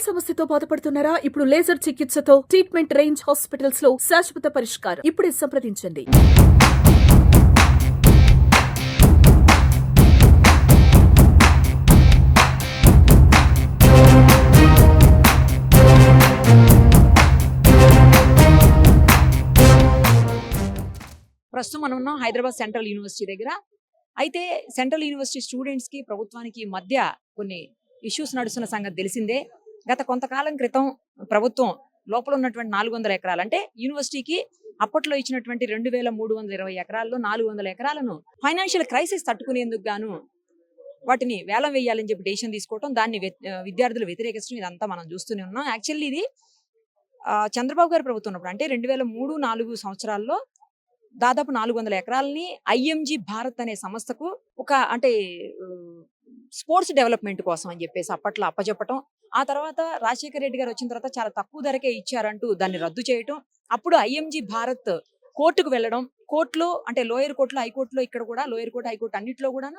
సమస్యతో బాధపడుతున్నారా? ఇప్పుడు లేజర్ చికిత్సతో ట్రీట్మెంట్ రేంజ్ హాస్పిటల్స్ లో శాశ్వత పరిష్కారం. ఇప్పుడే సంప్రదించండి. ప్రస్తుతం మనం ఉన్నాం హైదరాబాద్ సెంట్రల్ యూనివర్సిటీ దగ్గర. అయితే సెంట్రల్ యూనివర్సిటీ స్టూడెంట్స్ కి ప్రభుత్వానికి మధ్య కొన్ని ఇష్యూస్ నడుస్తున్న సంగతి తెలిసిందే. గత కొంతకాలం క్రితం ప్రభుత్వం లోపల ఉన్నటువంటి 400 ఎకరాలు అంటే యూనివర్సిటీకి అప్పట్లో ఇచ్చినటువంటి 2320 ఎకరాల్లో 400 ఎకరాలను ఫైనాన్షియల్ క్రైసిస్ తట్టుకునేందుకు గాను వాటిని వేలం వేయాలని చెప్పి డెసిషన్ తీసుకోవటం, దాన్ని విద్యార్థులు వ్యతిరేకించడం, ఇదంతా మనం చూస్తూనే ఉన్నాం. యాక్చువల్లీ ఇది చంద్రబాబు గారి ప్రభుత్వం ఉన్నప్పుడు అంటే 2003-4 సంవత్సరాల్లో దాదాపు 400 ఎకరాలని ఐఎంజీ భారత్ అనే సంస్థకు ఒక అంటే స్పోర్ట్స్ డెవలప్మెంట్ కోసం అని చెప్పేసి అప్పట్లో అప్పచెప్పటం, ఆ తర్వాత రాజశేఖర రెడ్డి గారు వచ్చిన తర్వాత చాలా తక్కువ ధరకే ఇచ్చారంటూ దాన్ని రద్దు చేయటం, అప్పుడు ఐఎంజీ భారత్ కోర్టుకు వెళ్ళడం, కోర్టులో అంటే లోయర్ కోర్టులో, హైకోర్టులో, ఇక్కడ కూడా లోయర్ కోర్టు, హైకోర్టు అన్నింటిలో కూడా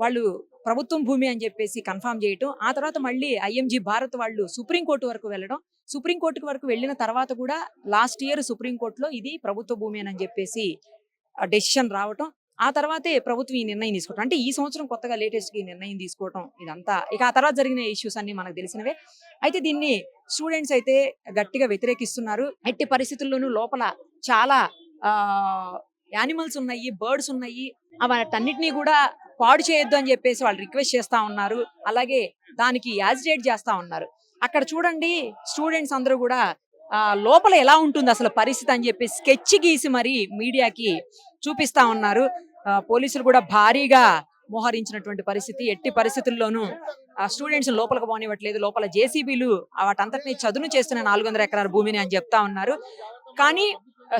వాళ్ళు ప్రభుత్వం భూమి అని చెప్పేసి కన్ఫర్మ్ చేయటం, ఆ తర్వాత మళ్ళీ ఐఎంజీ భారత్ వాళ్ళు సుప్రీంకోర్టు వరకు వెళ్ళడం, సుప్రీంకోర్టు వరకు వెళ్ళిన తర్వాత కూడా లాస్ట్ ఇయర్ సుప్రీంకోర్టులో ఇది ప్రభుత్వ భూమి అని చెప్పేసి డెసిషన్ రావటం, ఆ తర్వాతే ప్రభుత్వం ఈ నిర్ణయం తీసుకోవటం. అంటే ఈ సంవత్సరం కొత్తగా లేటెస్ట్ ఈ నిర్ణయం తీసుకోవటం, ఇదంతా ఇక ఆ తర్వాత జరిగిన ఇష్యూస్ అన్ని మనకు తెలిసినవే. అయితే దీన్ని స్టూడెంట్స్ అయితే గట్టిగా వ్యతిరేకిస్తున్నారు. ఎట్టి పరిస్థితుల్లోనూ లోపల చాలా యానిమల్స్ ఉన్నాయి, బర్డ్స్ ఉన్నాయి, వాటన్నిటినీ కూడా పాడు చేయొద్దు అని చెప్పేసి వాళ్ళు రిక్వెస్ట్ చేస్తా ఉన్నారు. అలాగే దానికి యాజిటేట్ చేస్తా ఉన్నారు. అక్కడ చూడండి స్టూడెంట్స్ అందరూ కూడా లోపల ఎలా ఉంటుంది అసలు పరిస్థితి అని చెప్పి స్కెచ్ గీసి మరి మీడియాకి చూపిస్తా ఉన్నారు. పోలీసులు కూడా భారీగా మోహరించినటువంటి పరిస్థితి. ఎట్టి పరిస్థితుల్లోనూ స్టూడెంట్స్ లోపలికి పోనివ్వట్లేదు. లోపల జేసీబీలు వాటంతటిని చదును చేస్తున్న 400 ఎకరాల భూమిని అని చెప్తా ఉన్నారు. కానీ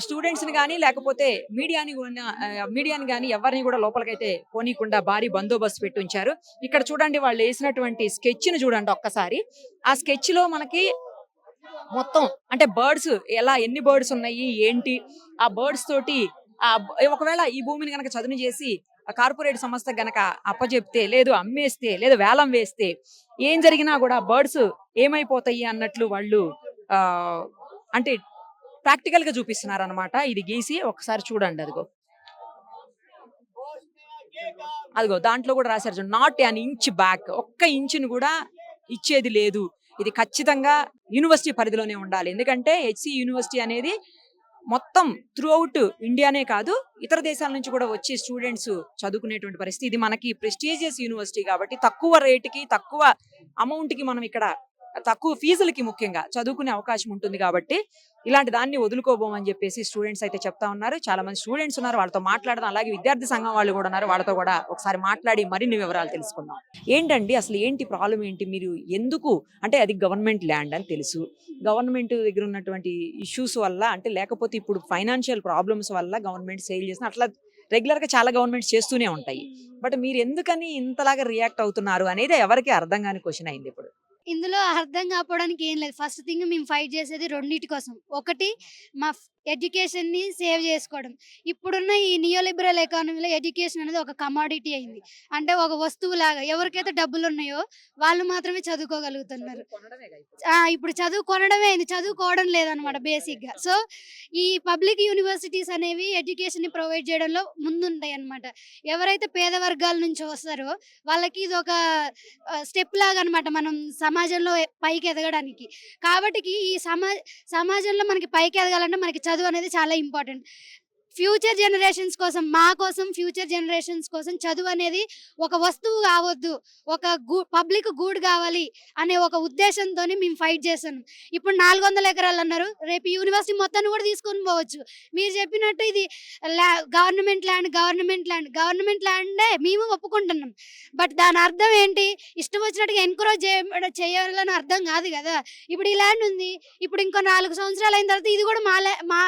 స్టూడెంట్స్ ని కానీ లేకపోతే మీడియాని కానీ ఎవరిని కూడా లోపలికైతే పోనీయకుండా భారీ బందోబస్తు పెట్టి ఉంచారు. ఇక్కడ చూడండి వాళ్ళు వేసినటువంటి స్కెచ్ ని చూడండి ఒక్కసారి. ఆ స్కెచ్ లో మనకి మొత్తం అంటే బర్డ్స్ ఎన్ని బర్డ్స్ ఉన్నాయి ఏంటి, ఆ బర్డ్స్ తోటి ఒకవేళ ఈ భూమిని గనక చదును చేసి కార్పొరేట్ సంస్థ గనక అప్పచెప్తే, లేదు అమ్మేస్తే, లేదు వేలం వేస్తే ఏం జరిగినా కూడా బర్డ్స్ ఏమైపోతాయి అన్నట్లు వాళ్ళు అంటే ప్రాక్టికల్ గా చూపిస్తున్నారు అనమాట. ఇది గీసి ఒకసారి చూడండి. అదిగో దాంట్లో కూడా రాశారు, నాట్ అన్ ఇంచ్ బ్యాక్, ఒక్క ఇంచును కూడా ఇచ్చేది లేదు, ఇది ఖచ్చితంగా యూనివర్సిటీ పరిధిలోనే ఉండాలి. ఎందుకంటే హెచ్సి యూనివర్సిటీ అనేది మొత్తం త్రూ అవుట్ ఇండియానే కాదు, ఇతర దేశాల నుంచి కూడా వచ్చి స్టూడెంట్స్ చదువుకునేటువంటి పరిస్థితి. ఇది మనకి ప్రెస్టీజియస్ యూనివర్సిటీ కాబట్టి తక్కువ రేటుకి, తక్కువ అమౌంట్కి మనం ఇక్కడ తక్కువ ఫీజులకి ముఖ్యంగా చదువుకునే అవకాశం ఉంటుంది. కాబట్టి ఇలాంటి దాన్ని వదులుకోబోమని చెప్పేసి స్టూడెంట్స్ అయితే చెప్తా ఉన్నారు. చాలా మంది స్టూడెంట్స్ ఉన్నారు, వాళ్ళతో మాట్లాడదాం. అలాగే విద్యార్థి సంఘం వాళ్ళు కూడా ఉన్నారు, వాళ్ళతో కూడా ఒకసారి మాట్లాడి మరిన్ని వివరాలు తెలుసుకుందాం. ఏంటండి అసలు ఏంటి ప్రాబ్లం ఏంటి? మీరు ఎందుకు అంటే అది గవర్నమెంట్ ల్యాండ్ అని తెలుసు, గవర్నమెంట్ దగ్గర ఉన్నటువంటి ఇష్యూస్ వల్ల అంటే లేకపోతే ఇప్పుడు ఫైనాన్షియల్ ప్రాబ్లమ్స్ వల్ల గవర్నమెంట్ సేల్ చేసిన అట్లా రెగ్యులర్ గా చాలా గవర్నమెంట్స్ చేస్తూనే ఉంటాయి. బట్ మీరు ఎందుకని ఇంతలాగా రియాక్ట్ అవుతున్నారు అనేది ఎవరికి అర్థం కాని క్వశ్చన్ అయింది ఇప్పుడు. ఇందులో అర్థం కాకపోవడానికి ఏం లేదు. ఫస్ట్ థింగ్ మేము ఫైట్ చేసేది రెండింటి కోసం. ఒకటి మా ఎడ్యుకేషన్ని సేవ్ చేసుకోవడం. ఇప్పుడున్న ఈ నియోలిబరల్ ఎకానమీలో ఎడ్యుకేషన్ అనేది ఒక కమాడిటీ అయింది. అంటే ఒక వస్తువులాగా ఎవరికైతే డబ్బులు ఉన్నాయో వాళ్ళు మాత్రమే చదువుకోగలుగుతున్నారు. ఇప్పుడు చదువు కొనడమే అయింది, చదువుకోవడం లేదనమాట బేసిక్గా. సో ఈ పబ్లిక్ యూనివర్సిటీస్ అనేవి ఎడ్యుకేషన్ని ప్రొవైడ్ చేయడంలో ముందుంటాయి అనమాట. ఎవరైతే పేద వర్గాల నుంచి వస్తారో వాళ్ళకి ఇది ఒక స్టెప్ లాగా అనమాట మనం సమాజంలో పైకి ఎదగడానికి. కాబట్టి ఈ సమాజంలో మనకి పైకి ఎదగాలంటే మనకి చదువు అనేది చాలా ఇంపార్టెంట్. ఫ్యూచర్ జనరేషన్స్ కోసం, మా కోసం, ఫ్యూచర్ జనరేషన్స్ కోసం చదువు అనేది ఒక వస్తువు కావద్దు, ఒక పబ్లిక్ గూడ్ కావాలి అనే ఒక ఉద్దేశంతో మేము ఫైట్ చేస్తాను. ఇప్పుడు 400 ఎకరాలు అన్నారు, రేపు యూనివర్సిటీ మొత్తాన్ని కూడా తీసుకొని పోవచ్చు. మీరు చెప్పినట్టు ఇది గవర్నమెంట్ ల్యాండే మేము ఒప్పుకుంటున్నాం. బట్ దాని అర్థం ఏంటి? ఇష్టం వచ్చినట్టుగా ఎంకరేజ్ చేయాలని అర్థం కాదు కదా. ఇప్పుడు ఈ ల్యాండ్ ఉంది, ఇప్పుడు ఇంకో 4 సంవత్సరాలు అయిన తర్వాత ఇది కూడా మా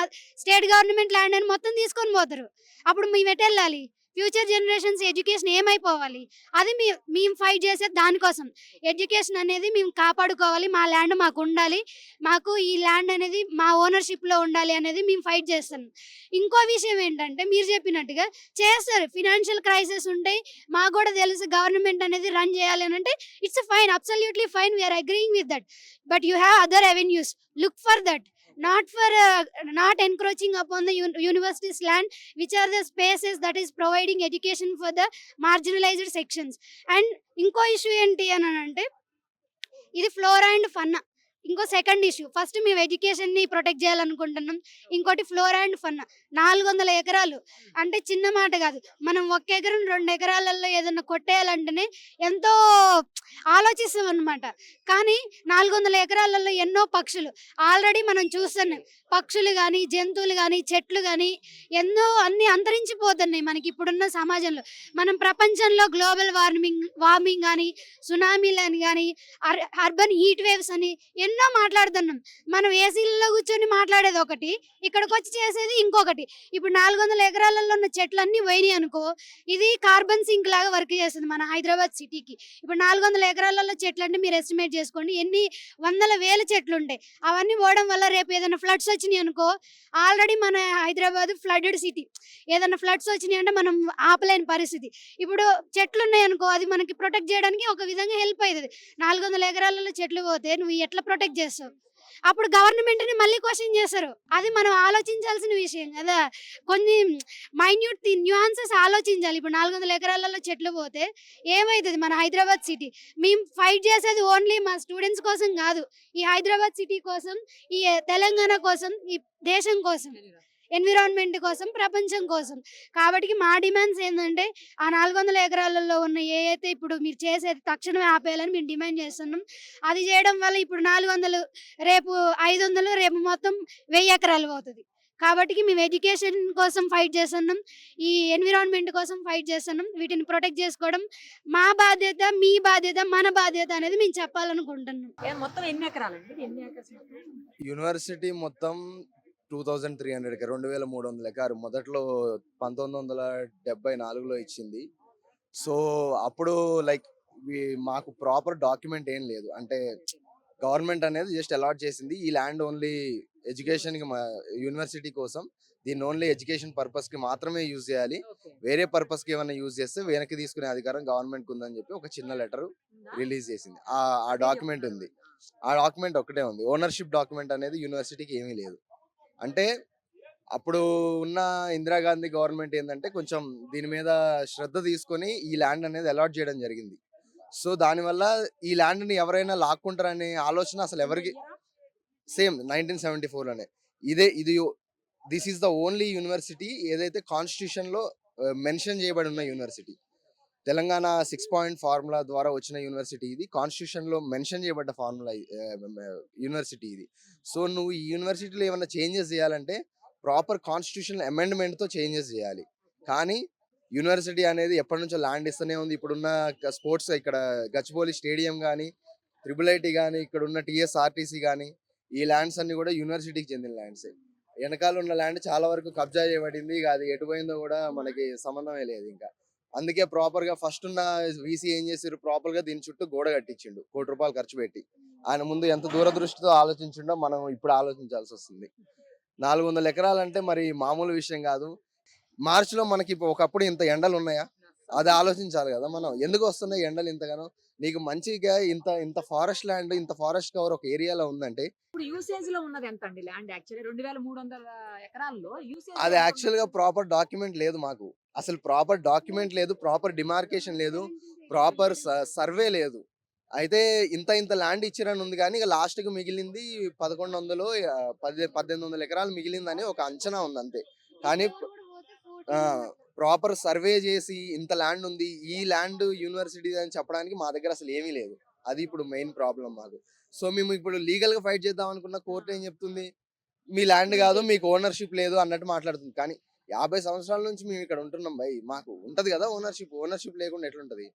స్టేట్ గవర్నమెంట్ ల్యాండ్ అని మొత్తం తీసుకొని పోతారు. అప్పుడు మేము ఎటు వెళ్ళాలి? ఫ్యూచర్ జనరేషన్స్ ఎడ్యుకేషన్ ఏమైపోవాలి, అది మేము ఫైట్ చేసేది దానికోసం. ఎడ్యుకేషన్ అనేది మేము కాపాడుకోవాలి, మా ల్యాండ్ మాకు ఉండాలి, మాకు ఈ ల్యాండ్ అనేది మా ఓనర్షిప్లో ఉండాలి అనేది మేము ఫైట్ చేస్తాం. ఇంకో విషయం ఏంటంటే మీరు చెప్పినట్టుగా చేస్తారు, ఫినాన్షియల్ క్రైసిస్ ఉంటాయి, మాకు కూడా తెలుసు గవర్నమెంట్ అనేది రన్ చేయాలి అని అంటే it's fine, absolutely fine, we are agreeing with that. But you have other avenues, look for that, not encroaching upon the university's land, which are the spaces that is providing education for the marginalized sections. And ఇంకో issue ఏంటి అని అంటే ఇది flora and ఫన్నా. ఇంకో second issue, first మేము ఎడ్యుకేషన్ని protect చేయాలనుకుంటున్నాం, ఇంకోటి flora and ఫన్నా. 400 ఎకరాలు అంటే చిన్న మాట కాదు. మనం 1 ఎకరం 2 ఎకరాలలో ఏదైనా కొట్టేయాలంటేనే ఎంతో ఆలోచిస్తాం అనమాట. కానీ 400 ఎకరాలలో ఎన్నో పక్షులు ఆల్రెడీ మనం చూస్తున్నాం. పక్షులు కానీ, జంతువులు కానీ, చెట్లు కానీ ఎన్నో అన్నీ అంతరించిపోతున్నాయి మనకి ఇప్పుడున్న సమాజంలో. మనం ప్రపంచంలో గ్లోబల్ వార్మింగ్ కానీ, సునామీలని కానీ, అర్బన్ హీట్ వేవ్స్ అని ఎన్నో మాట్లాడుతున్నాం. మనం ఏసీలలో కూర్చొని మాట్లాడేది ఒకటి, ఇక్కడికి వచ్చి చేసేది ఇంకొకటి. ఇప్పుడు 400 ఎకరాలలో ఉన్న చెట్లన్నీ పోయినాయి అనుకో, ఇది కార్బన్ సింక్ లాగా వర్క్ చేస్తుంది మన హైదరాబాద్ సిటీకి. ఇప్పుడు 400 ఎకరాలలో చెట్లు అంటే మీరు ఎస్టిమేట్ చేసుకోండి ఎన్ని వందల వేల చెట్లు ఉంటాయి. అవన్నీ పోవడం వల్ల రేపు ఏదైనా ఫ్లడ్స్ వచ్చినాయి అనుకో, ఆల్రెడీ మన హైదరాబాద్ ఫ్లడెడ్ సిటీ, ఏదైనా ఫ్లడ్స్ వచ్చినాయి అంటే మనం ఆపలేని పరిస్థితి. ఇప్పుడు చెట్లు ఉన్నాయి అనుకో, అది మనకి ప్రొటెక్ట్ చేయడానికి ఒక విధంగా హెల్ప్ అవుతుంది. 400 ఎకరాలలో చెట్లు పోతే నువ్వు ఎట్లా ప్రొటెక్ట్ చేస్తావు? అప్పుడు గవర్నమెంట్ని మళ్ళీ క్వశ్చన్ చేస్తారు. అది మనం ఆలోచించాల్సిన విషయం కదా. కొన్ని మైన్యూట్ న్యూయాన్సెస్ ఆలోచించాలి. ఇప్పుడు 400 ఎకరాలలో చెట్లు పోతే ఏమవుతుంది మన హైదరాబాద్ సిటీ? మేము ఫైట్ చేసేది ఓన్లీ మా స్టూడెంట్స్ కోసం కాదు, ఈ హైదరాబాద్ సిటీ కోసం, ఈ తెలంగాణ కోసం, ఈ దేశం కోసం, ఎన్విరాన్మెంట్ కోసం, ప్రపంచం కోసం. కాబట్టి మా డిమాండ్స్ ఏంటంటే ఆ 400 ఎకరాలలో ఉన్న అయితే ఇప్పుడు మీరు చేసేది తక్షణమే ఆపేయాలని మేము డిమాండ్ చేస్తున్నాం. అది చేయడం వల్ల ఇప్పుడు 400, రేపు 500, రేపు మొత్తం 1000 ఎకరాలు పోతుంది. కాబట్టి మేము ఎడ్యుకేషన్ కోసం ఫైట్ చేస్తున్నాం, ఈ ఎన్విరాన్మెంట్ కోసం ఫైట్ చేస్తున్నాం. వీటిని ప్రొటెక్ట్ చేసుకోవడం మా బాధ్యత, మీ బాధ్యత, మన బాధ్యత అనేది మేము చెప్పాలనుకుంటున్నాం. మొత్తం ఎన్ని ఎకరాలండి? ఎన్ని ఎకరాలు? యూనివర్సిటీ మొత్తం 2300 ఎకరాలు, 2300 ఎకరాలు మొదట్లో 1974లో ఇచ్చింది. సో అప్పుడు లైక్ మాకు ప్రాపర్ డాక్యుమెంట్ ఏం లేదు. అంటే గవర్నమెంట్ అనేది జస్ట్ అలాట్ చేసింది ఈ ల్యాండ్ ఓన్లీ ఎడ్యుకేషన్కి, యూనివర్సిటీ కోసం, దీన్ని ఓన్లీ ఎడ్యుకేషన్ పర్పస్కి మాత్రమే యూజ్ చేయాలి, వేరే పర్పస్కి ఏమైనా యూజ్ చేస్తే వెనక్కి తీసుకునే అధికారం గవర్నమెంట్కి ఉందని చెప్పి ఒక చిన్న లెటర్ రిలీజ్ చేసింది. ఆ డాక్యుమెంట్ ఉంది, ఆ డాక్యుమెంట్ ఒకటే ఉంది. ఓనర్షిప్ డాక్యుమెంట్ అనేది యూనివర్సిటీకి ఏమీ లేదు. అంటే అప్పుడు ఉన్న ఇందిరాగాంధీ గవర్నమెంట్ ఏంటంటే కొంచెం దీని మీద శ్రద్ధ తీసుకొని ఈ ల్యాండ్ అనేది అలాట్ చేయడం జరిగింది. సో దానివల్ల ఈ ల్యాండ్ని ఎవరైనా లాక్కుంటారనే ఆలోచన అసలు ఎవరికి, సేమ్ 1974లోనే ఇది this is the only university ఏదైతే కాన్స్టిట్యూషన్లో మెన్షన్ చేయబడి ఉన్న యూనివర్సిటీ. తెలంగాణ 6 పాయింట్ ఫార్ములా ద్వారా వచ్చిన యూనివర్సిటీ ఇది, కాన్స్టిట్యూషన్లో మెన్షన్ చేయబడ్డ ఫార్ములా యూనివర్సిటీ ఇది. సో నువ్వు ఈ యూనివర్సిటీలో ఏమైనా చేంజెస్ చేయాలంటే ప్రాపర్ కాన్స్టిట్యూషనల్ అమెండ్మెంట్తో చేంజెస్ చేయాలి. కానీ యూనివర్సిటీ అనేది ఎప్పటి నుంచో ల్యాండ్ ఇస్తూనే ఉంది. ఇప్పుడున్న స్పోర్ట్స్, ఇక్కడ గచ్చిబౌలి స్టేడియం కానీ, IIIT కానీ, ఇక్కడ ఉన్న TSRTC కానీ, ఈ ల్యాండ్స్ అన్ని కూడా యూనివర్సిటీకి చెందిన ల్యాండ్సే. వెనకాల ఉన్న ల్యాండ్ చాలా వరకు కబ్జా చేయబడింది, ఇక అది ఎటుపోయిందో కూడా మనకి సంబంధమే లేదు. ఇంకా అందుకే ప్రాపర్గా ఫస్ట్ ఉన్న వీసీ ఏం చేసారు, ప్రాపర్గా దీని చుట్టూ గోడ కట్టించిండు, ₹1 కోటి ఖర్చు పెట్టి. ఆయన ముందు ఎంత దూరదృష్టితో ఆలోచించిండో మనం ఇప్పుడు ఆలోచించాల్సి వస్తుంది. 400 ఎకరాలు అంటే మరి మామూలు విషయం కాదు. మార్చిలో మనకి ఒకప్పుడు ఇంత ఎండలు ఉన్నాయా, అది ఆలోచించాలి కదా మనం. ఎందుకు వస్తున్నాయి ఎండలు ఇంతగానో? నీకు మంచిగా ఇంత ఫారెస్ట్ ల్యాండ్, ఇంత ఫారెస్ట్ కవర్ ఒక ఏరియాలో ఉందంటే, ఇప్పుడు యూసేజ్ లో ఉన్నది ఎంత అండి ల్యాండ్? యాక్చువల్లీ 2300 ఎకరాల్లో యూసేజ్ అది యాక్చువల్ గా ప్రాపర్ డాక్యుమెంట్ లేదు మాకు. అసలు ప్రాపర్ డాక్యుమెంట్ లేదు, ప్రాపర్ డిమార్కేషన్ లేదు, ప్రాపర్ సర్వే లేదు. అయితే ఇంత ల్యాండ్ ఇచ్చిరని ఉంది, కానీ ఇక లాస్ట్ కి మిగిలింది 1100, 1800 ఎకరాలు మిగిలిందని ఒక అంచనా ఉంది అంతే. కానీ ప్రాపర్ సర్వే చేసి ఇంత ల్యాండ్ ఉంది, ఈ ల్యాండ్ యూనివర్సిటీ అని చెప్పడానికి మా దగ్గర అసలు ఏమీ లేదు. అది ఇప్పుడు మెయిన్ ప్రాబ్లం మాకు. సో మేము ఇప్పుడు లీగల్ గా ఫైట్ చేద్దాం అనుకున్న కోర్టు ఏం చెప్తుంది, మీ ల్యాండ్ కాదు, మీకు ఓనర్షిప్ లేదు అన్నట్టు మాట్లాడుతుంది. కానీ 50 సంవత్సరాల నుంచి మేము ఇక్కడ ఉంటున్నాం భయ్, మాకు ఉంటది కదా ఓనర్షిప్ లేకుండా ఎట్లుంటది?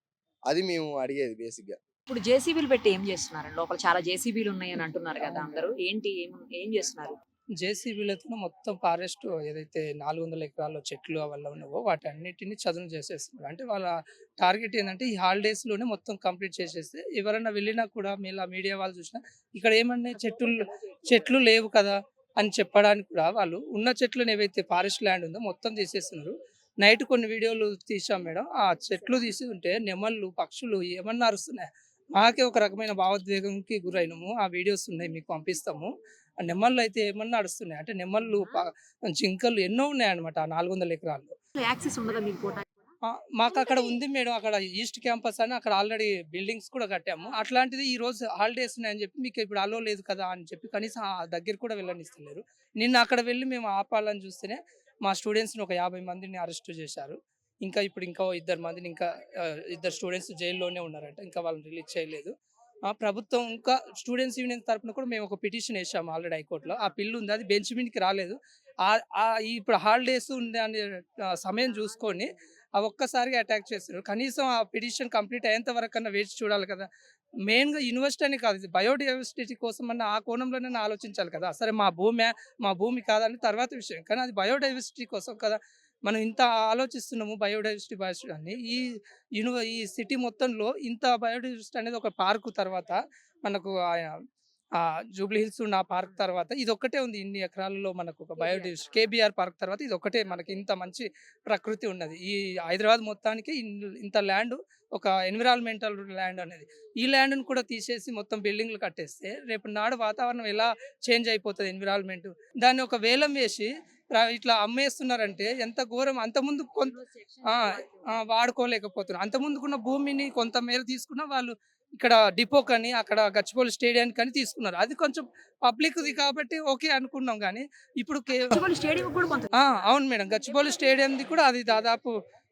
అది మేము అడిగేది బేసిక్ గా. ఇప్పుడు జేసీబీలు పెట్టి ఏం చేస్తున్నారు? లోపల చాలా జేసీబీలు ఉన్నాయని అంటున్నారు కదా అందరూ, ఏంటి ఏం చేస్తున్నారు? జేసీబీలతో మొత్తం ఫారెస్ట్ ఏదైతే 400 ఎకరాల్లో చెట్లు అవల్ల ఉన్నావో వాటి అన్నిటిని చదును చేసేస్తున్నారు. అంటే వాళ్ళ టార్గెట్ ఏంటంటే ఈ హాలిడేస్‌లోనే మొత్తం కంప్లీట్ చేసేస్తే ఎవరైనా వెళ్ళినా కూడా మీడియా వాళ్ళు చూసినా ఇక్కడ ఏమన్నా చెట్లు లేవు కదా అని చెప్పడానికి కూడా వాళ్ళు ఉన్న చెట్లను ఏవైతే ఫారెస్ట్ ల్యాండ్ ఉందో మొత్తం తీసేస్తున్నారు. నైట్ కొన్ని వీడియోలు తీసాం మేడం. ఆ చెట్లు తీసి ఉంటే నెమళ్ళు, పక్షులు ఏమన్నా అరుస్తున్నాయి. మాకే ఒక రకమైన భావోద్వేగంకి గురైనము. ఆ వీడియోస్ ఉన్నాయి, మీకు పంపిస్తాము. ఆ నెమళ్ళు అయితే ఏమన్నా అరుస్తున్నాయి. అంటే నెమళ్ళు, జింకలు ఎన్నో ఉన్నాయన్నమాట ఆ 400 ఎకరాల్లో. యాక్సెస్ ఉండదా మీకు పోవడానికి? మాకు అక్కడ ఉంది మేడం. అక్కడ ఈస్ట్ క్యాంపస్ అని అక్కడ ఆల్రెడీ బిల్డింగ్స్ కూడా కట్టాము. అట్లాంటిది ఈ రోజు హాలిడేస్ ఉన్నాయని చెప్పి మీకు ఇప్పుడు అలో లేదు కదా అని చెప్పి కనీసం ఆ దగ్గర కూడా వెళ్ళనిస్తలేరు. నిన్న అక్కడ వెళ్ళి మేము ఆపాలని చూస్తేనే మా స్టూడెంట్స్ని ఒక 50 మందిని అరెస్ట్ చేశారు. ఇంకో 2 మందిని ఇద్దరు స్టూడెంట్స్ జైల్లోనే ఉన్నారంట. ఇంకా వాళ్ళని రిలీజ్ చేయలేదు. ప్రభుత్వం ఇంకా స్టూడెంట్స్ యూనియన్ తరపున కూడా మేము ఒక పిటిషన్ వేసాము ఆల్రెడీ హైకోర్టులో. ఆ బిల్లు ఉంది, అది బెంచ్ మీదకి రాలేదు. ఇప్పుడు హాలిడేస్ ఉంది అనే సమయం చూసుకొని ఒక్కసారిగా అటాక్ చేస్తున్నారు. కనీసం ఆ పిటిషన్ కంప్లీట్ అయ్యేంత వరకన్నా వేచి చూడాలి కదా. మెయిన్గా యూనివర్సిటీ అని కాదు, ఇది బయోడైవర్సిటీ కోసం అన్న ఆ కోణంలోనే ఆలోచించాలి కదా. సరే మా భూమి కాదని తర్వాత విషయం, కానీ అది బయోడైవర్సిటీ కోసం కదా మనం ఇంత ఆలోచిస్తున్నాము. బయోడైవర్సిటీ అని ఈ సిటీ మొత్తంలో ఇంత బయోడైవర్సిటీ అనేది ఒక పార్కు తర్వాత మనకు జూబ్లీ హిల్స్ ఉన్న ఆ పార్క్ తర్వాత ఇది ఒక్కటే ఉంది. ఇన్ని ఎకరాలలో మనకు ఒక బయోడైవర్సిటీ కేబీఆర్ పార్క్ తర్వాత ఇది ఒక్కటే మనకి ఇంత మంచి ప్రకృతి ఉన్నది. ఈ హైదరాబాద్ మొత్తానికి ఇంత ల్యాండ్, ఒక ఎన్విరాన్మెంటల్ ల్యాండ్ అనేది. ఈ ల్యాండ్ను కూడా తీసేసి మొత్తం బిల్డింగ్లు కట్టేస్తే రేపు నాడు వాతావరణం ఎలా చేంజ్ అయిపోతుంది ఎన్విరాన్మెంట్. దాన్ని ఒక వేలం వేసి ఇట్లా అమ్మేస్తున్నారంటే ఎంత ఘోరం. అంతకుముందు వాడుకోలేకపోతున్నారు. అంతకుముందుకున్న భూమిని కొంత మేర తీసుకున్న వాళ్ళు ఇక్కడ డిపో కని అక్కడ గచ్చిబౌలి స్టేడియానికి అని తీసుకున్నారు. అది కొంచెం పబ్లిక్ది కాబట్టి ఓకే అనుకున్నాం. కానీ ఇప్పుడు స్టేడియం కూడా కొంత అవును మేడం, గచ్చిబౌలి స్టేడియంది కూడా అది దాదాపు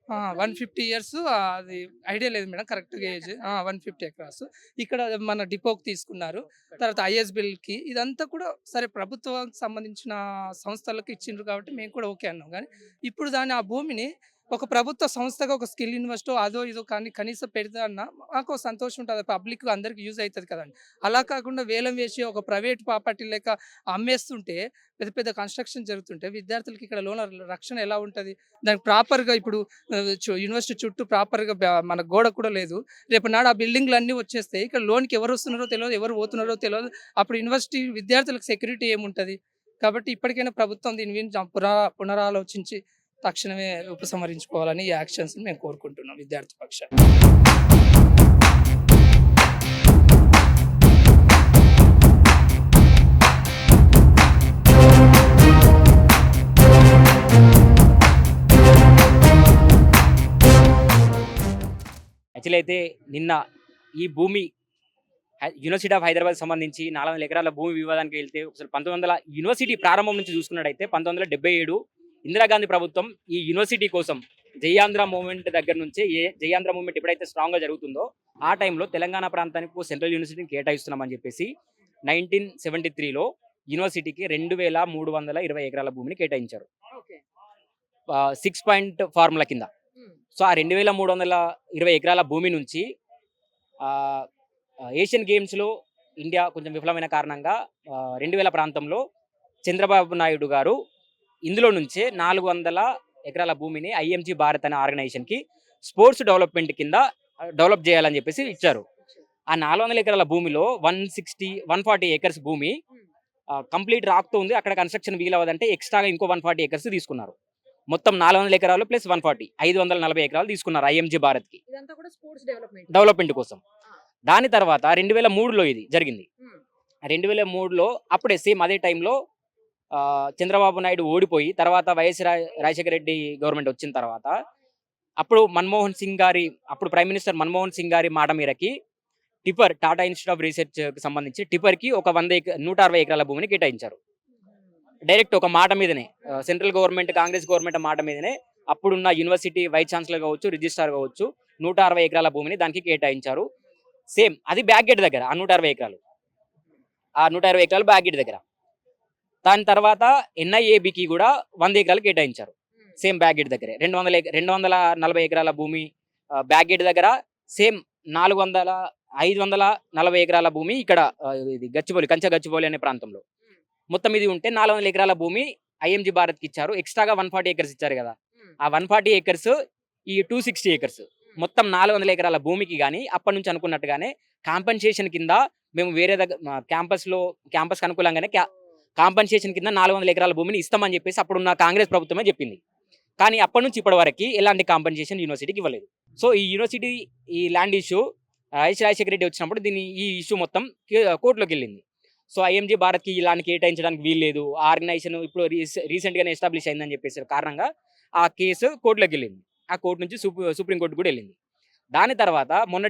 150 ఇయర్స్. అది ఐడియా లేదు మేడం కరెక్ట్గా ఏజ్. 150 ఎకరాస్ ఇక్కడ మన డిపోకి తీసుకున్నారు. తర్వాత ఐఎస్బిఎల్కి ఇదంతా కూడా సరే ప్రభుత్వానికి సంబంధించిన సంస్థలకు ఇచ్చిండ్రు కాబట్టి మేము కూడా ఓకే అన్నాం. కానీ ఇప్పుడు ఆ భూమిని ఒక ప్రభుత్వ సంస్థగా ఒక స్కిల్ యూనివర్సిటీ అదో ఇదో కానీ కనీసం పెడతా అన్న మాకు సంతోషం ఉంటుంది. పబ్లిక్ అందరికి యూజ్ అవుతుంది కదండి. అలా కాకుండా వేలం వేసి ఒక ప్రైవేట్ ప్రాపర్టీ లేక అమ్మేస్తుంటే పెద్ద పెద్ద కన్స్ట్రక్షన్ జరుగుతుంటే విద్యార్థులకి ఇక్కడ లోన రక్షణ ఎలా ఉంటుంది? దానికి ప్రాపర్గా ఇప్పుడు యూనివర్సిటీ చుట్టూ ప్రాపర్గా మన గోడ కూడా లేదు. రేపు నాడు ఆ బిల్డింగ్లు అన్నీ వచ్చేస్తే ఇక్కడ లోన్కి ఎవరు వస్తున్నారో తెలియదు, ఎవరు పోతున్నారో తెలియదు. అప్పుడు యూనివర్సిటీ విద్యార్థులకు సెక్యూరిటీ ఏముంటుంది? కాబట్టి ఇప్పటికైనా ప్రభుత్వం దీని గురించి పునరాలోచించి తక్షణమే ఉపసంహరించుకోవాలని ఈ యాక్షన్స్ మేము కోరుకుంటున్నాం విద్యార్థి పక్షాన్ని. యాక్చువల్లీ అయితే నిన్న ఈ భూమి యూనివర్సిటీ ఆఫ్ హైదరాబాద్ సంబంధించి 400 ఎకరాల భూమి వివాదానికి వెళ్తే ఒకసారి 1900 యూనివర్సిటీ ప్రారంభం నుంచి చూసుకున్నట్టయితే 1977 ఇందిరాగాంధీ ప్రభుత్వం ఈ యూనివర్సిటీ కోసం జయాంధ్ర మూవ్మెంట్ దగ్గర నుంచి జయాంధ్ర మూవ్మెంట్ ఎప్పుడైతే స్ట్రాంగ్గా జరుగుతుందో ఆ టైంలో తెలంగాణ ప్రాంతానికి సెంట్రల్ యూనివర్సిటీని కేటాయిస్తున్నామని చెప్పేసి 1973లో యూనివర్సిటీకి 2320 ఎకరాల భూమిని కేటాయించారు 6 పాయింట్ ఫార్ములా కింద. సో ఆ 2320 ఎకరాల భూమి నుంచి ఏషియన్ గేమ్స్లో ఇండియా కొంచెం విఫలమైన కారణంగా 2000 ప్రాంతంలో చంద్రబాబు నాయుడు గారు ఇందులో నుంచే 400 ఎకరాల భూమిని ఐఎంజీ భారత్ అనే ఆర్గనైజేషన్కి స్పోర్ట్స్ డెవలప్మెంట్ కింద డెవలప్ చేయాలని చెప్పేసి ఇచ్చారు. ఆ 400 ఎకరాల భూమిలో 140 ఎకర్స్ భూమి కంప్లీట్ రాక్తో ఉంది. అక్కడ కన్స్ట్రక్షన్ వీలవదంటే ఎక్స్ట్రాగా ఇంకో 140 ఎకర్స్ తీసుకున్నారు. మొత్తం 400 ఎకరాలు ప్లస్ 140 540 ఎకరాలు తీసుకున్నారు ఐఎంజీ భారత్కి డెవలప్మెంట్ కోసం. దాని తర్వాత 2003లో ఇది జరిగింది. 2003లో అప్పుడే సేమ్ అదే టైంలో చంద్రబాబు నాయుడు ఓడిపోయి తర్వాత వైఎస్ రాజశేఖర రెడ్డి గవర్నమెంట్ వచ్చిన తర్వాత అప్పుడు అప్పుడు ప్రైమ్ మినిస్టర్ మన్మోహన్ సింగ్ గారి మాట మేరకి టాటా ఇన్స్టిట్యూట్ ఆఫ్ రీసెర్చ్కి సంబంధించి టిపర్కి ఒక 160 ఎకరాల భూమిని కేటాయించారు. డైరెక్ట్ ఒక మాట మీదనే సెంట్రల్ గవర్నమెంట్ కాంగ్రెస్ గవర్నమెంట్ మాట మీదనే అప్పుడున్న యూనివర్సిటీ వైస్ ఛాన్సలర్ కావచ్చు, రిజిస్ట్రార్ కావచ్చు 160 ఎకరాల భూమిని దానికి కేటాయించారు. సేమ్ అది బ్యాక్ గేట్ దగ్గర ఆ 160 ఎకరాలు 120 ఎకరాలు బ్యాక్ గేట్ దగ్గర. దాని తర్వాత ఎన్ఐఏబికి కూడా 100 ఎకరాలు కేటాయించారు సేమ్ బ్యాక్ గేట్ దగ్గరే. 240 ఎకరాల భూమి బ్యాక్ గేట్ దగ్గర, సేమ్ 540 ఎకరాల భూమి ఇక్కడ ఇది కంచె గచ్చిబౌలి అనే ప్రాంతంలో మొత్తం ఇది ఉంటే 400 ఎకరాల భూమి ఐఎంజీ భారత్కి ఇచ్చారు. ఎక్స్ట్రాగా 140 ఏకర్స్ ఇచ్చారు కదా. ఆ 140 ఏకర్స్ ఈ 260 ఏకర్స్ మొత్తం 400 ఎకరాల భూమికి కానీ అప్పటి నుంచి అనుకున్నట్టుగానే కాంపన్సేషన్ కింద మేము వేరే దగ్గర క్యాంపస్కి అనుకూలంగానే కాంపన్సేషన్ కింద 400 ఎకరాల భూమిని ఇస్తామని చెప్పేసి అప్పుడున్న కాంగ్రెస్ ప్రభుత్వమే చెప్పింది. కానీ అప్పటి నుంచి ఇప్పటి వరకు ఎలాంటి కాంపన్సేషన్ యూనివర్సిటీకి ఇవ్వలేదు. సో ఈ యూనివర్సిటీ ఈ ల్యాండ్ ఇష్యూ రాజశేఖర రెడ్డి వచ్చినప్పుడు ఈ ఇష్యూ మొత్తం కోర్టులోకి వెళ్ళింది. సో ఐఎంజీ భారత్కి ఇలాంటి కేటాయించడానికి వీల్లేదు, ఆర్గనైజేషన్ ఇప్పుడు రీసెంట్గానే ఎస్టాబ్లిష్ అయిందని చెప్పేసి కారణంగా ఆ కేసు కోర్టులోకి వెళ్ళింది. ఆ కోర్టు నుంచి సుప్రీంకోర్టు కూడా వెళ్ళింది. దాని తర్వాత మొన్న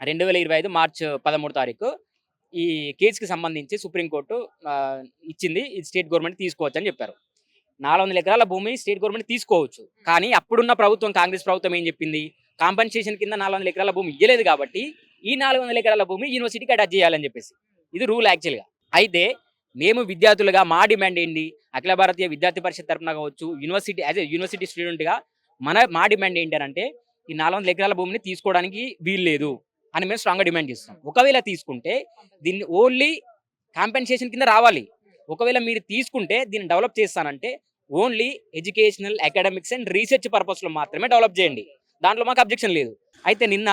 2025 మార్చి 13 తారీఖు ఈ కేసుకి సంబంధించి సుప్రీంకోర్టు ఇచ్చింది, ఇది స్టేట్ గవర్నమెంట్ తీసుకోవచ్చు అని చెప్పారు. 400 ఎకరాల భూమి స్టేట్ గవర్నమెంట్ తీసుకోవచ్చు. కానీ అప్పుడున్న ప్రభుత్వం కాంగ్రెస్ ప్రభుత్వం ఏం చెప్పింది, కాంపన్సేషన్ కింద 400 ఎకరాల భూమి ఇవ్వలేదు కాబట్టి ఈ 400 ఎకరాల భూమి యూనివర్సిటీకి అటాచ్ చేయాలని చెప్పేసి ఇది రూల్ యాక్చువల్గా. అయితే మేము విద్యార్థులుగా మా డిమాండ్ ఏంటి, అఖిల భారతీయ విద్యార్థి పరిషత్ తరఫున కావచ్చు, యూనివర్సిటీ యాజ్ ఏ యూనివర్సిటీ స్టూడెంట్గా మా డిమాండ్ ఏంటి అంటే ఈ 400 ఎకరాల భూమిని తీసుకోవడానికి వీల్లేదు అని మేము స్ట్రాంగ్గా డిమాండ్ చేస్తాం. ఒకవేళ తీసుకుంటే దీన్ని ఓన్లీ కాంపెన్సేషన్ కింద రావాలి. ఒకవేళ మీరు తీసుకుంటే దీన్ని డెవలప్ చేస్తానంటే only educational, academics and research పర్పస్లో మాత్రమే డెవలప్ చేయండి. దాంట్లో మాకు అబ్జెక్షన్ లేదు. అయితే నిన్న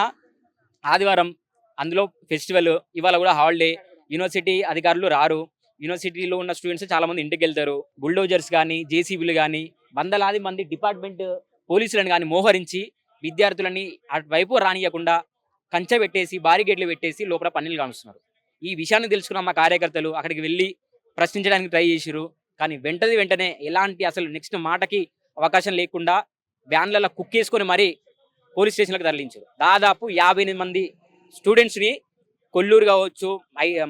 ఆదివారం, అందులో ఫెస్టివల్, ఇవాళ కూడా హాలిడే, యూనివర్సిటీ అధికారులు రారు. యూనివర్సిటీలో ఉన్న స్టూడెంట్స్ చాలా మంది ఇంటికి వెళ్తారు. బుల్డోజర్స్ కానీ, జేసీబీలు కానీ, వందలాది మంది డిపార్ట్మెంట్ పోలీసులను కానీ మోహరించి విద్యార్థులని అటువైపు రానియకుండా కంచె పెట్టేసి, బారిగేట్లు పెట్టేసి లోపల పన్నీలు కామిస్తున్నారు. ఈ విషయాన్ని తెలుసుకున్న మా కార్యకర్తలు అక్కడికి వెళ్ళి ప్రశ్నించడానికి ట్రై చేసిరు. కానీ వెంటనే ఎలాంటి అసలు నెక్స్ట్ మాటకి అవకాశం లేకుండా వ్యాన్లలో కుక్కేసుకొని మరీ పోలీస్ స్టేషన్లకు తరలించారు. దాదాపు 58 మంది స్టూడెంట్స్ని కొల్లూరు కావచ్చు,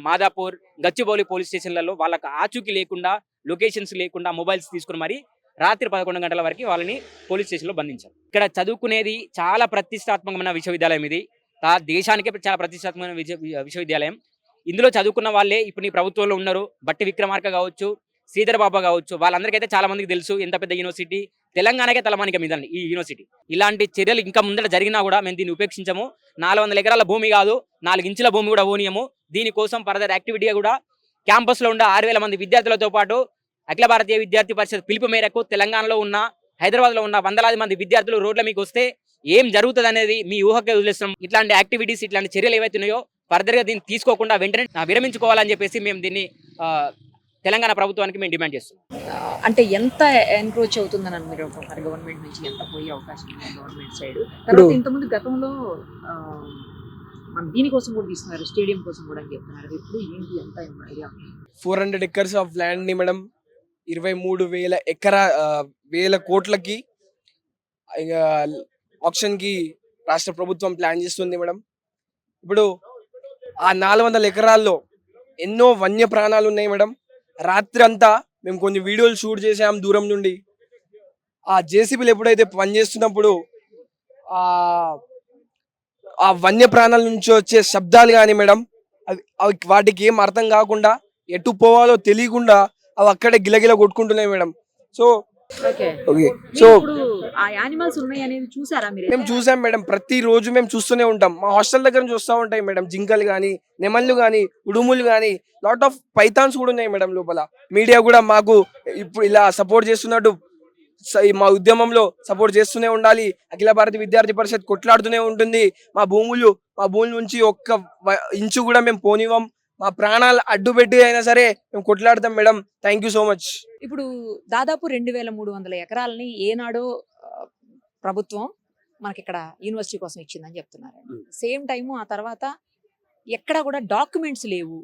మాదాపూర్, గచ్చిబౌలి పోలీస్ స్టేషన్లలో వాళ్ళకి ఆచూకీ లేకుండా, లొకేషన్స్ లేకుండా మొబైల్స్ తీసుకుని మరి రాత్రి 11 గంటల వరకు వాళ్ళని పోలీస్ స్టేషన్లో బంధించారు. ఇక్కడ చదువుకునేది చాలా ప్రతిష్టాత్మకమైన విశ్వవిద్యాలయం. ఇది దేశానికే చాలా ప్రతిష్టాత్మకమైన విశ్వవిద్యాలయం. ఇందులో చదువుకున్న వాళ్ళే ఇప్పుడు ఈ ప్రభుత్వంలో ఉన్నారు. బట్టి విక్రమార్క కావచ్చు, శ్రీధర్ బాబా కావచ్చు, వాళ్ళందరికైతే చాలా మందికి తెలుసు ఎంత పెద్ద యూనివర్సిటీ, తెలంగాణకే తలమానిక మీద ఈ యూనివర్సిటీ. ఇలాంటి చర్యలు ఇంకా ముందర జరిగినా కూడా మేము దీన్ని ఉపేక్షించము. 400 ఎకరాల భూమి కాదు, 4 ఇంచుల భూమి కూడా ఓనియము. దీనికోసం ఫర్దర్ యాక్టివిటీగా కూడా క్యాంపస్లో ఉన్న 6000 మంది విద్యార్థులతో పాటు అఖిల భారతీయ విద్యార్థి పరిషత్ పిలుపు మేరకు తెలంగాణలో ఉన్న, హైదరాబాద్లో ఉన్న వందలాది మంది విద్యార్థులు రోడ్ల మీకు వస్తే ఏం జరుగుతుంది అనేది మీ ఊహకే వదిలేస్తున్నాం. ఇట్లాంటి యాక్టివిటీస్, ఇట్లాంటి చర్యలు ఏవైతున్నాయో ఫర్దర్గా దీన్ని తీసుకోకుండా వెంటనే విరమించుకోవాలని చెప్పేసి మేము దీన్ని తెలంగాణ ప్రభుత్వానికి మేము డిమాండ్ చేస్తున్నాం. అంటే ఎంత ఎన్క్రోచ్ అవుతుందని మీరు అనుకుంటున్నారు గవర్నమెంట్ నుంచి, ఎంత పోయే అవకాశం ఉంది గవర్నమెంట్ సైడ్? తర్వాత ఇంతకుముందు గతంలో మన దీనికోసం కూడా తీసుకున్నారు, స్టేడియం కోసం కూడా అని చెప్తున్నారు. ఇప్పుడు ఏంటి, ఎంత ఐడియా? 400 ఎకర్స్ ఆఫ్ ల్యాండ్ ని మేడం 23,000 కోట్లకి ఆప్షన్ కి రాష్ట్ర ప్రభుత్వం ప్లాన్ చేస్తుంది మేడం. ఇప్పుడు ఆ 400 ఎకరాల్లో ఎన్నో వన్య ప్రాణాలు ఉన్నాయి మేడం. రాత్రి అంతా మేము కొన్ని వీడియోలు షూట్ చేసాం దూరం నుండి. ఆ జేసీబీలు ఎప్పుడైతే పనిచేస్తున్నప్పుడు ఆ వన్య ప్రాణాల నుంచి వచ్చే శబ్దాలు కానీ మేడం, అవి వాటికి ఏం అర్థం కాకుండా ఎటు పోవాలో తెలియకుండా అవి అక్కడే గిలగిల కొట్టుకుంటున్నాయి మేడం. సో సో ఆ యానిమల్స్ ఉన్నాయి అనేది చూసారా మీరు? మేము చూసాం మేడం, ప్రతి రోజు మేము చూస్తూనే ఉంటాం. మా హాస్టల్ దగ్గర చూస్తూ ఉంటాయి మేడం, జింకలు కానీ, నెమళ్ళు కానీ, ఉడుములు కానీ, లాట్ ఆఫ్ పైథాన్స్ కూడా ఉన్నాయి మేడం లోపల. మీడియా కూడా మాకు ఇప్పుడు ఇలా సపోర్ట్ చేస్తున్నట్టు మా ఉద్యమంలో సపోర్ట్ చేస్తూనే ఉండాలి. అఖిల భారతీయ విద్యార్థి పరిషత్ కొట్లాడుతూనే ఉంటుంది. మా భూముల నుంచి ఒక్క ఇంచు కూడా మేము పోనివ్వం. మా ప్రాణాలు అడ్డుపెట్టి అయినా సరే మేము కొట్లాడతాం madam. Thank you so much. ఇప్పుడు దాదాపు 2300 ఎకరాలని ఏనాడో ప్రభుత్వం మనకి ఇక్కడ యూనివర్సిటీ కోసం ఇచ్చిందని చెప్తున్నారు. సేమ్ టైము ఆ తర్వాత ఎక్కడ కూడా డాక్యుమెంట్స్ లేవు,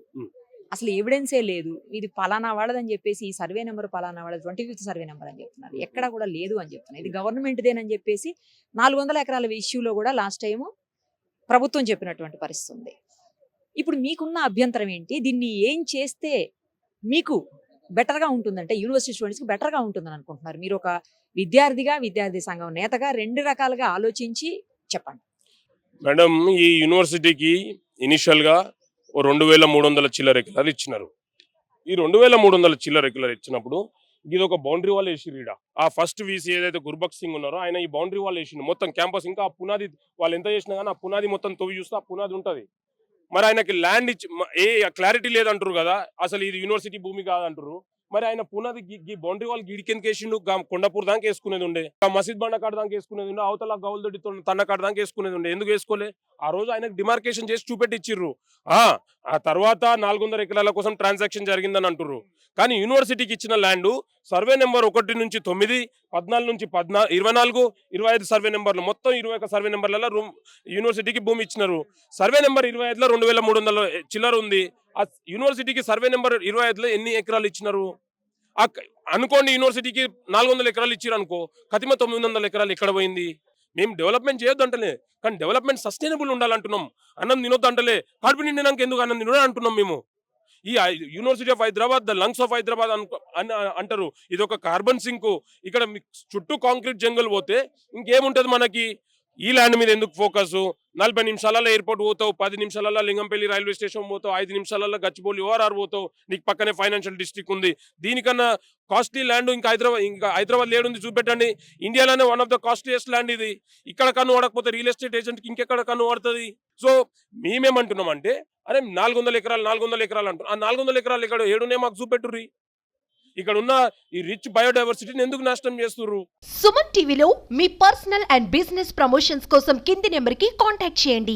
అసలు ఎవిడెన్సే లేదు. ఇది పలానా వాళ్ళదని చెప్పేసి, ఈ సర్వే నెంబర్ పలానా వాళ్ళది, 25th సర్వే నెంబర్ అని చెప్తున్నారు. ఎక్కడ కూడా లేదు అని చెప్తున్నారు. ఇది గవర్నమెంట్దేనని చెప్పేసి 400 ఎకరాల ఇష్యూలో కూడా లాస్ట్ టైము ప్రభుత్వం చెప్పినటువంటి పరిస్థితి ఉంది. ఇప్పుడు మీకున్న అభ్యంతరం ఏంటి? దీన్ని ఏం చేస్తే మీకు బెటర్గా ఉంటుందంటే, యూనివర్సిటీ స్టూడెంట్స్కి బెటర్గా ఉంటుందని అనుకుంటున్నారు? మీరు ఒక విద్యార్థిగా, విద్యార్థి సంఘం నేతగా 2 రకాలుగా ఆలోచించి చెప్పండి. మేడం, ఈ యూనివర్సిటీకి ఇనిషియల్గా 2300 చిల్లర ఎకరాలు ఇచ్చినారు. ఈ 2300 చిల్లర ఎకరాలు ఇచ్చినప్పుడు ఇది ఒక బౌండరీ వాల్ వేసి రీడ ఆ ఫస్ట్ వీసీ ఏదైతే గుర్బక్ సింగ్ ఉన్నారో ఆయన ఈ బౌండరీ వాల్ వేసిండు మొత్తం క్యాంపస్. ఇంకా ఆ పునాది వాళ్ళు ఎంత చేసినా కానీ ఆ పునాది మొత్తం తవ్వి చూస్తే ఆ పునాది ఉంటుంది. మరి ఆయనకి ల్యాండ్ ఇచ్చి ఏ క్లారిటీ లేదంటారు కదా, అసలు ఇది యూనివర్సిటీ భూమి కాదంటారు. మరి ఆయన పునాది బౌండరీ వాల్ గిడికెన్ కేసిండు, కొండపూర్ దాకా వేసుకునేది ఉండే, మసీద్ బండ కాడ దాకా వేసుకునేది ఉండే, అవతల గౌల్దొడ్డి తండ కాడ దాకా వేసుకునేది ఉండే. ఎందుకు వేసుకోలే? ఆ రోజు ఆయనకు డిమార్కేషన్ చేసి చూపెట్టిచ్చిర్రు. ఆ తర్వాత 400 ఎకరాల కోసం ట్రాన్సాక్షన్ జరిగిందని అంటుర్రు. కానీ యూనివర్సిటీకి ఇచ్చిన ల్యాండ్ సర్వే నెంబర్ 1 నుంచి 9, 14 నుంచి 24, 25 సర్వే నెంబర్లు, మొత్తం 21 సర్వే నెంబర్లలో యూనివర్సిటీకి భూమి ఇచ్చినారు. సర్వే నెంబర్ 25లో 2300 చిల్లర ఉంది. ఆ యూనివర్సిటీకి సర్వే నెంబర్ 25లో ఎన్ని ఎకరాలు ఇచ్చినారు అనుకోండి. యూనివర్సిటీకి 400 ఎకరాలు ఇచ్చారు అనుకో, కతిమ 900 ఎకరాలు ఎక్కడ పోయింది? మేము డెవలప్మెంట్ చేయొద్దు అంటలే, కానీ డెవలప్మెంట్ సస్టైనబుల్ ఉండాలంటున్నాం. అన్నం తినొద్దు అంటలే, కడుపు నిండినాక ఎందుకు అన్నం తినడం అంటున్నాం మేము. ఈ university of Hyderabad the lungs of Hyderabad అంటారు. ఇది ఒక కార్బన్ సింక్. ఇక్కడ చుట్టూ కాంక్రీట్ జంగల్ పోతే ఇంకేముంటది మనకి? ఈ ల్యాండ్ మీద ఎందుకు ఫోకస్? 40 నిమిషాలలో ఎయిర్పోర్ట్ పోతావు, 10 నిమిషాలలో లింగంపల్లి రైల్వే స్టేషన్ పోతావు, 5 నిమిషాలలో గచ్చిబౌలి ఓఆర్ఆర్ పోతావు, నీకు పక్కనే ఫైనాన్షియల్ డిస్ట్రిక్ట్ ఉంది. దీనికన్నా కాస్ట్లీ ల్యాండ్ ఇంకా హైదరాబాద్ లేడుంది చూపెట్టండి. ఇండియాలోనే one of the costliest land ఇది. ఇక్కడ కన్ను వాడకపోతే రియల్ ఎస్టేట్ ఏజెంట్కి ఇంకెక్కడ కన్ను వాడుతుంది? సో మేమేమంటున్నాం అంటే, అరే 400 ఎకరాలు అంటున్నాం. ఆ 400 ఎకరాలు ఇక్కడ ఏడునే మాకు చూపెట్టుర్రి. ఇక్కడ ఉన్న ఈ రిచ్ బయోడైవర్సిటీని ఎందుకు నాశనం చేస్తుర్రు? సుమన్ టీవీలో మీ పర్సనల్ అండ్ బిజినెస్ ప్రమోషన్స్ కోసం కింది నెంబర్కి కాంటాక్ట్ చేయండి.